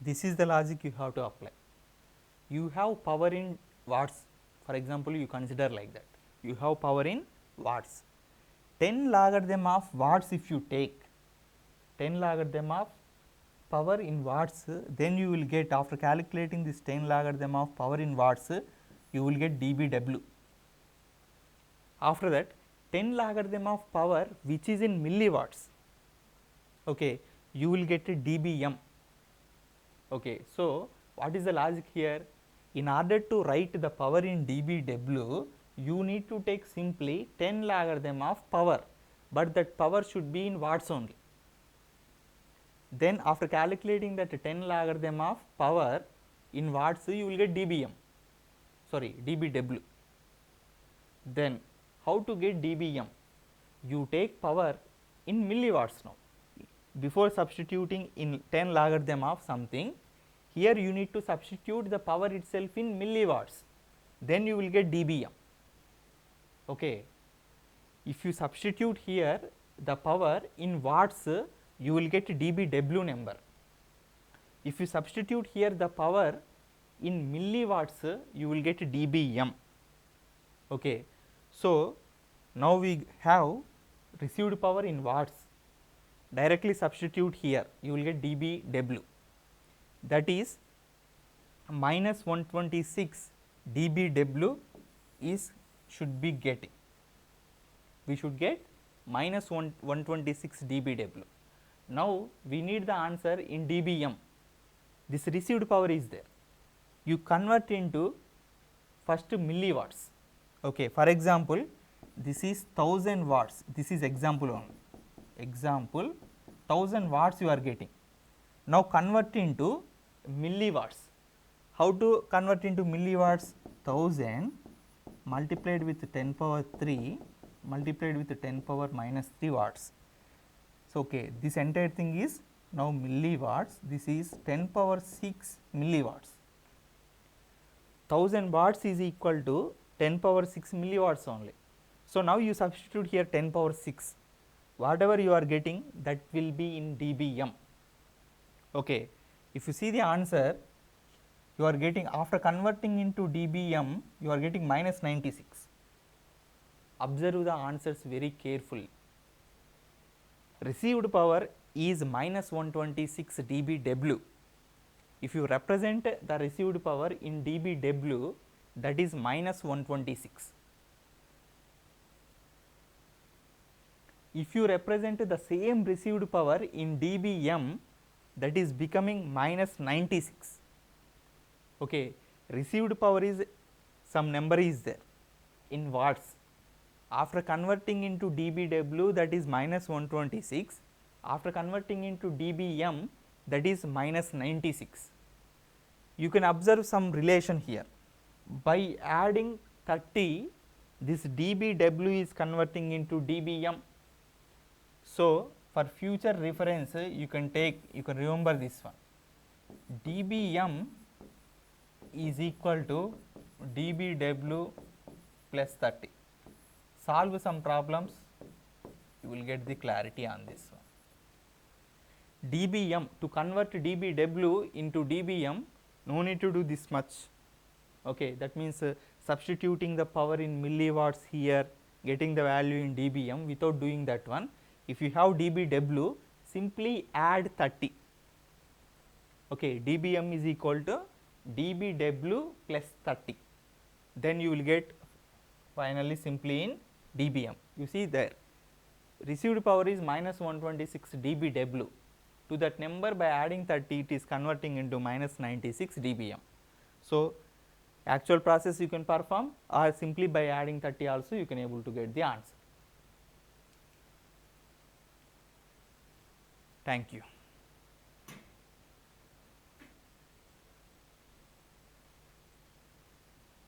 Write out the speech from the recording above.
This is the logic you have to apply. You have power in watts, for example, you consider like that. You have power in watts. 10 logarithm of watts if you take, 10 logarithm of power in watts, then you will get, after calculating this 10 logarithm of power in watts, you will get dBW. After that, 10 logarithm of power which is in milliwatts, okay, you will get a dBm. Okay. So, what is the logic here? In order to write the power in dBW, you need to take simply 10 logarithm of power, but that power should be in watts only. Then after calculating that 10 logarithm of power in watts, you will get dBm, sorry, dBW. Then how to get dBm? You take power in milliwatts now. Before substituting in 10 logarithm of something, here you need to substitute the power itself in milliwatts, then you will get dBm. Okay. If you substitute here the power in watts, you will get dBW number. If you substitute here the power in milliwatts, you will get dBm. Okay. So, now we have received power in watts, directly substitute here, you will get dBW, that is minus 126 dBW is should be getting. We should get minus 126 dBW. Now, we need the answer in dBm. This received power is there. You convert into first milliwatts. Okay. For example, this is 1000 watts. This is example only. Example 1000 watts you are getting. Now, convert into milliwatts. How to convert into milliwatts? 1000 multiplied with 10 power 3 multiplied with 10 power minus 3 watts. So, okay, this entire thing is now milliwatts, this is 10 power 6 milliwatts. 1000 watts is equal to 10 power 6 milliwatts only. So, now you substitute here 10 power 6, whatever you are getting that will be in dBm. Okay. If you see the answer, you are getting, after converting into dBm, you are getting minus 96. Observe the answers very carefully. Received power is minus 126 dBW. If you represent the received power in dBW, that is minus 126. If you represent the same received power in dBm, that is becoming minus 96. Okay. Received power is some number is there in watts. After converting into dBW, that is minus 126. After converting into dBm, that is minus 96. You can observe some relation here. By adding 30, this dBW is converting into dBm. So, for future reference, you can remember this one. dBm is equal to dBW plus 30. Solve some problems, you will get the clarity on this one. dBm, to convert dBW into dBm, no need to do this much. Okay, that means substituting the power in milliwatts here, getting the value in dBm without doing that one. If you have dBW, simply add 30. Okay, dBm is equal to dBW plus 30. Then you will get finally simply in dBm. You see there, received power is minus 126 dBW. To that number, by adding 30, it is converting into minus 96 dBm. So, actual process you can perform, or simply by adding 30 also you can able to get the answer. Thank you.